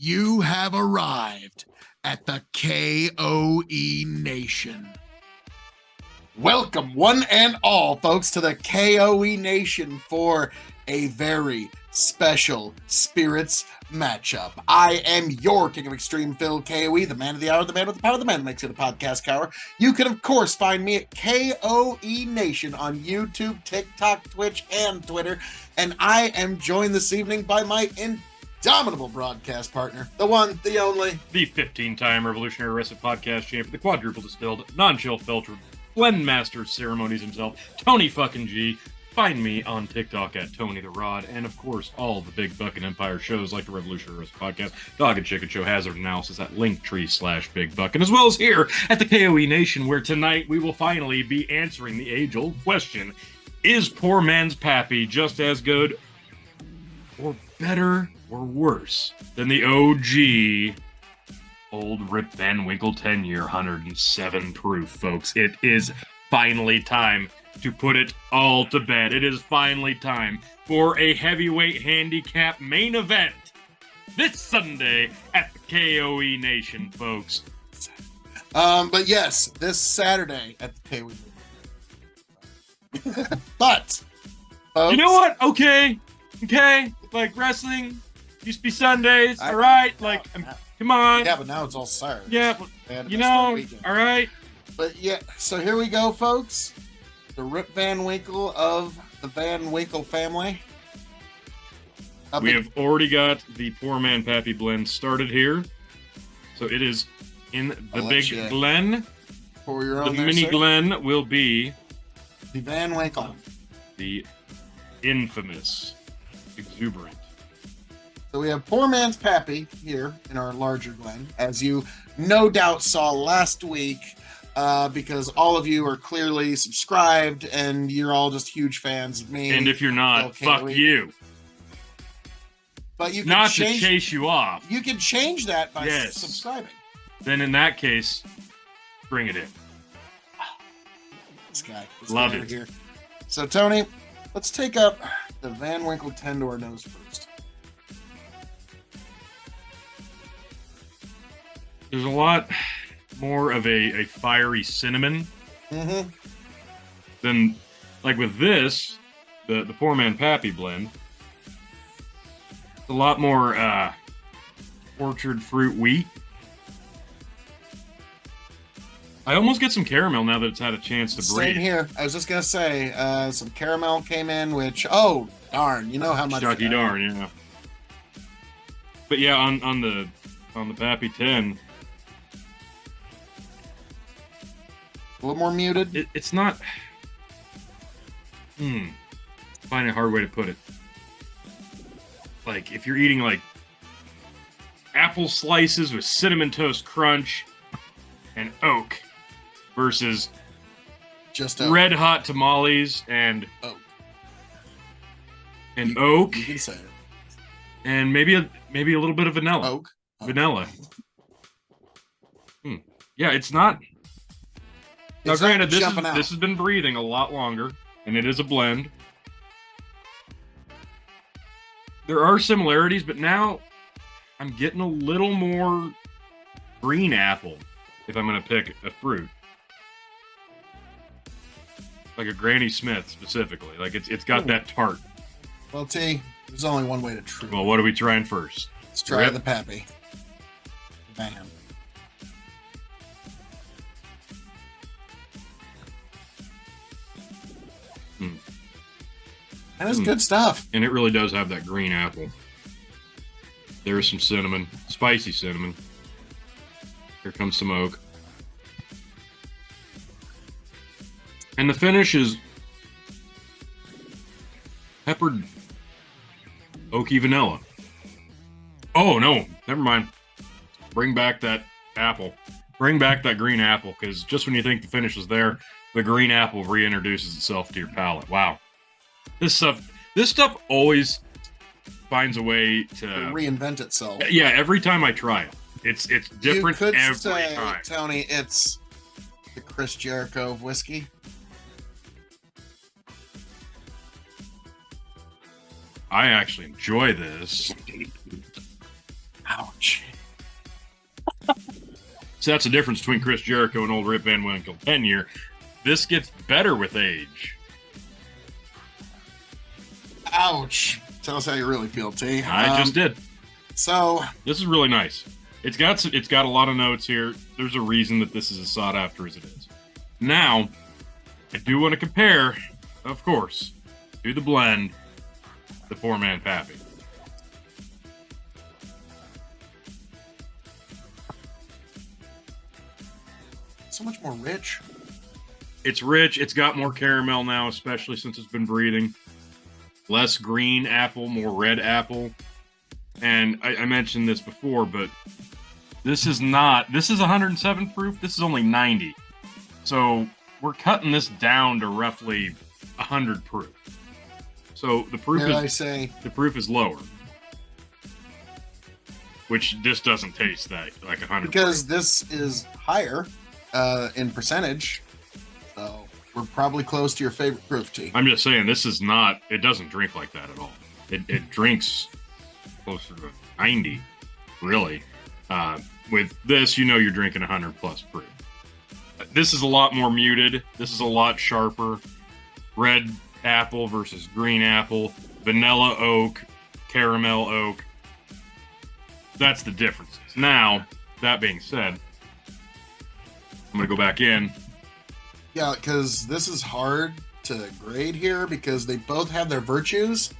You have arrived at the K.O.E. Nation. Welcome, one and all, folks, to the K.O.E. Nation for a very special Spirits matchup. I am your King of Extreme, Phil K.O.E., the man of the hour, the man with the power, the man that makes it a podcast cower. You can, of course, find me at K.O.E. Nation on YouTube, TikTok, Twitch, and Twitter. And I am joined this evening by my indomitable broadcast partner, the one, the only, the 15-time Revolutionary Wrestling Podcast champion, the quadruple distilled, non-chill filtered, blend master ceremonies himself, Tony fucking G. Find me on TikTok at Tony the Rod, and of course, all the Big Buck and Empire shows like the Revolutionary Wrestling Podcast, Dog and Chicken Show, Hazard Analysis at Linktree/Big Buck, and as well as here at the KOE Nation, where tonight we will finally be answering the age-old question: is poor man's Pappy just as good, or better, or worse than the OG old Rip Van Winkle 10-year 107 proof, folks? It is finally time to put it all to bed. It is finally time for a heavyweight handicap main event this Sunday at the KOE Nation, folks. But yes, this Saturday at the KOE. But folks, you know what? Okay, like wrestling used to be Sundays, all right? Like, come on. Yeah, but now it's all Saturday. Yeah, you know, all right. But yeah, so here we go, folks. The Rip Van Winkle of the Van Winkle family. We have already got the Poor Man Pappy blend started here. So it is in the Big Glen. Pour your own the Mini Glen will be the Van Winkle. The infamous exuberant. So we have Poor Man's Pappy here in our larger Glen, as you no doubt saw last week. Because all of you are clearly subscribed and you're all just huge fans of me. And if you're not, fuck you. But you can not to chase you off. You can change that by subscribing. Then in that case, bring it in. This guy. Love it. Here. So Tony, let's take up the Van Winkle 10 to our nose first. There's a lot more of a fiery cinnamon than, like with this, the Poor Man Pappy blend. It's a lot more orchard fruit wheat. I almost get some caramel now that it's had a chance to breathe. Same here. I was just gonna say some caramel came in, which darn, you know how much. Chucky darn, yeah. But yeah, on the Pappy 10. A little more muted. It's not. Find a hard way to put it. Like if you're eating like apple slices with cinnamon toast crunch and oak versus just red hot tamales and oak. And oak. You can say it. And maybe a little bit of vanilla. Oak. Vanilla. Yeah, it's not. Now, granted, this has been breathing a lot longer, and it is a blend. There are similarities, but now I'm getting a little more green apple if I'm going to pick a fruit. Like a Granny Smith, specifically. Like, it's got that tart. Well, T, there's only one way to try. Well, what are we trying first? Let's try the Pappy. Bam. And it's good stuff. And it really does have that green apple. There's some cinnamon. Spicy cinnamon. Here comes some oak. And the finish is peppered oaky vanilla. Oh, no. Never mind. Bring back that apple. Bring back that green apple, because just when you think the finish is there, the green apple reintroduces itself to your palate. Wow. This stuff always finds a way to reinvent itself. Yeah, every time I try it, it's different you could every say, time. Tony, it's the Chris Jericho of whiskey. I actually enjoy this. Ouch. So that's the difference between Chris Jericho and old Rip Van Winkle tenure. This gets better with age. Ouch. Tell us how you really feel, T. I just did. So this is really nice. It's got a lot of notes here. There's a reason that this is as sought after as it is. Now, I do want to compare, of course, to the blend, the four-man Pappy. So much more rich. It's rich. It's got more caramel now, especially since it's been breeding. Less green apple, more red apple. And I mentioned this before, but this is 107 proof. This is only 90. So we're cutting this down to roughly 100 proof. So the proof the proof is lower. Which this doesn't taste that like 100 because proof. This is higher in percentage. So we're probably close to your favorite proof, T. I'm just saying this is not, it doesn't drink like that at all. It drinks closer to 90, really. With this, you know you're drinking 100 plus proof. This is a lot more muted. This is a lot sharper. Red apple versus green apple. Vanilla oak, caramel oak. That's the differences. Now, that being said, I'm going to go back in. Yeah, because this is hard to grade here because they both have their virtues.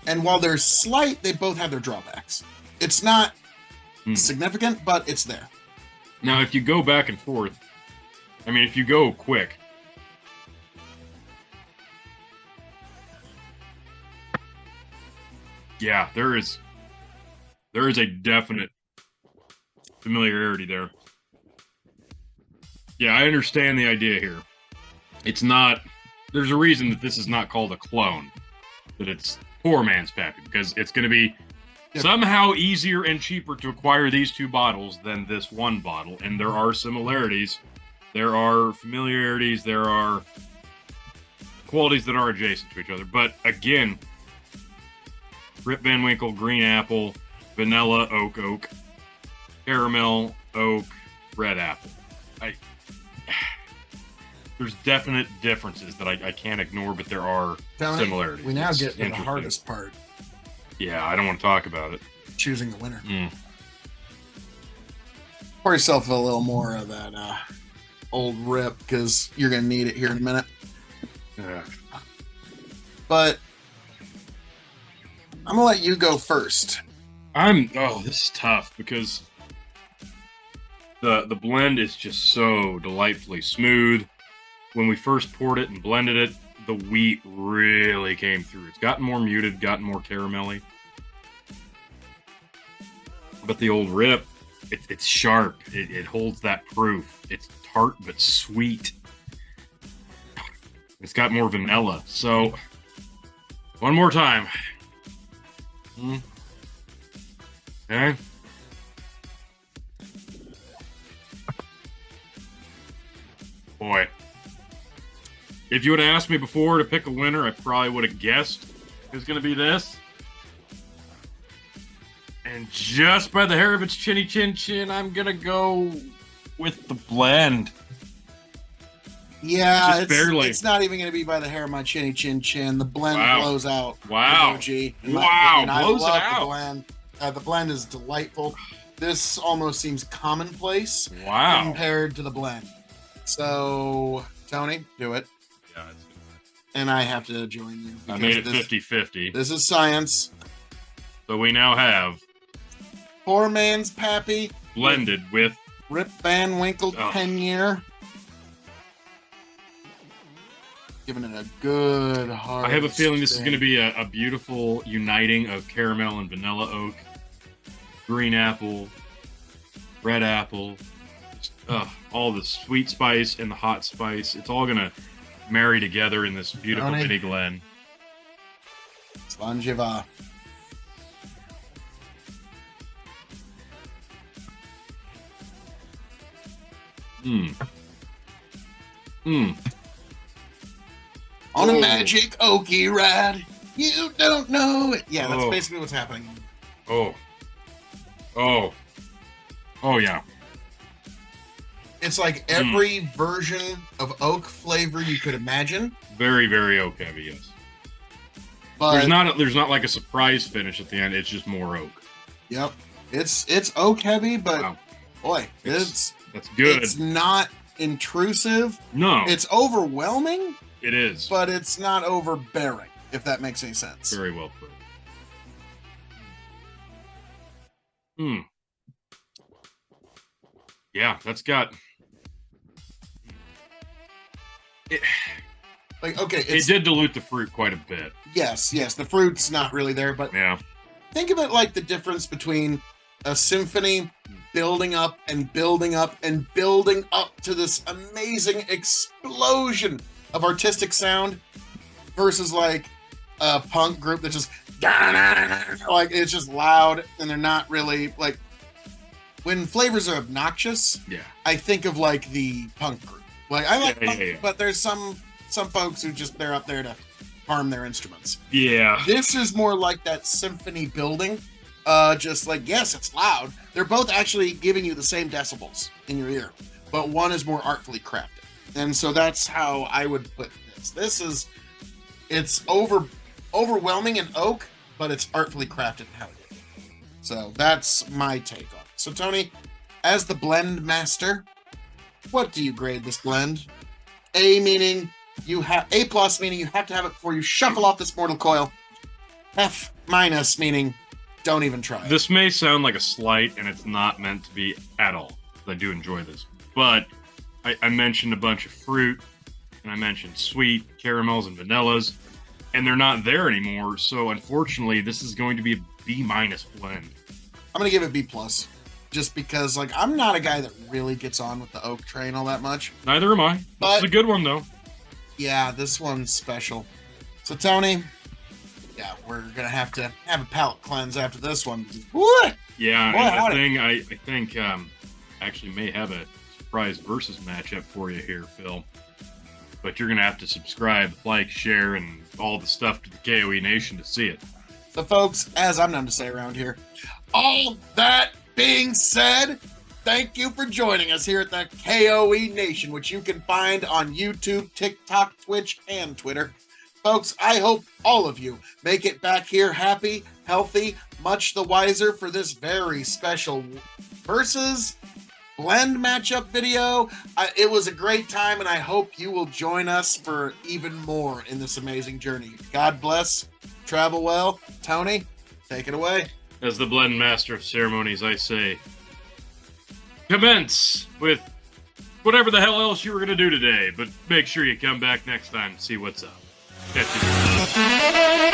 And while they're slight, they both have their drawbacks. It's not significant, but it's there. Now, if you go back and forth, I mean, if you go quick, yeah, there is a definite familiarity there. Yeah, I understand the idea here. It's not, there's a reason that this is not called a clone, that it's poor man's Pappy, because it's going to be somehow easier and cheaper to acquire these two bottles than this one bottle. And there are similarities, there are familiarities, there are qualities that are adjacent to each other. But again, Rip Van Winkle, green apple, vanilla oak, caramel oak, red apple. There's definite differences that I can't ignore, but there are similarities. We now get to the hardest part. Yeah, I don't want to talk about it. Choosing the winner. Pour yourself a little more of that old Rip, because you're going to need it here in a minute. Yeah. But I'm going to let you go first. This is tough, because the blend is just so delightfully smooth. When we first poured it and blended it, the wheat really came through. It's gotten more muted, gotten more caramelly. But the old Rip, it's sharp. It holds that proof. It's tart but sweet. It's got more vanilla. So, one more time. Okay. Boy. If you would have asked me before to pick a winner, I probably would have guessed it was going to be this. And just by the hair of its chinny chin, I'm going to go with the blend. Yeah, just barely. It's not even going to be by the hair of my chinny chin. The blend blows out. Wow. OG. Wow, blows it out. The blend. The blend is delightful. This almost seems commonplace compared to the blend. So, Tony, do it. Yeah, and I have to join you. I made it 50-50. This is science. So we now have poor man's Pappy blended with Rip Van Winkle 10-year. Giving it a good hard. I have a feeling this is spin. going to be a beautiful uniting of caramel and vanilla oak, green apple, red apple, all the sweet spice and the hot spice. It's all going to marry together in this beautiful mini blend. Slanjiva. On a magic oaky ride, you don't know it. Yeah, that's basically what's happening. Oh, Oh. Oh, yeah. It's like every version of oak flavor you could imagine. Very, very oak heavy, yes. But there's not like a surprise finish at the end. It's just more oak. Yep. It's oak heavy, but wow. Boy, that's good. It's not intrusive. No. It's overwhelming. It is. But it's not overbearing, if that makes any sense. Very well put. Yeah, that's got it. Like, okay, it did dilute the fruit quite a bit. Yes, the fruit's not really there, but yeah. Think of it like the difference between a symphony building up and building up and building up to this amazing explosion of artistic sound versus like a punk group that just like it's just loud and they're not really like when flavors are obnoxious. Yeah, I think of like the punk group. Like I like punk, but there's some folks who just they're up there to harm their instruments. Yeah, this is more like that symphony building. Just like, yes, it's loud. They're both actually giving you the same decibels in your ear, but one is more artfully crafted. And so that's how I would put this. It's overwhelming in oak, but it's artfully crafted in how it is. So that's my take on it. So Tony, as the blend master, what do you grade this blend? A meaning you have A plus meaning you have to have it before you shuffle off this mortal coil. F minus meaning don't even try. This may sound like a slight, and it's not meant to be at all. I do enjoy this, but I mentioned a bunch of fruit, and I mentioned sweet caramels and vanillas, and they're not there anymore. So unfortunately, this is going to be a B minus blend. I'm gonna give it B plus, just because like I'm not a guy that really gets on with the oak train all that much. Neither am I. This is a good one though. Yeah, this one's special. So Tony. Yeah, we're gonna have to have a palate cleanse after this one. What? Yeah, I think actually may have a surprise versus matchup for you here, Phil. But you're gonna have to subscribe, like, share, and all the stuff to the K.O.E Nation to see it. So, folks, as I'm known to say around here, all that being said, thank you for joining us here at the K.O.E Nation, which you can find on YouTube, TikTok, Twitch, and Twitter. Folks, I hope all of you make it back here happy, healthy, much the wiser for this very special versus blend matchup video. It was a great time, and I hope you will join us for even more in this amazing journey. God bless. Travel well. Tony, take it away. As the blend master of ceremonies, I say, commence with whatever the hell else you were going to do today, but make sure you come back next time to see what's up. Catch you.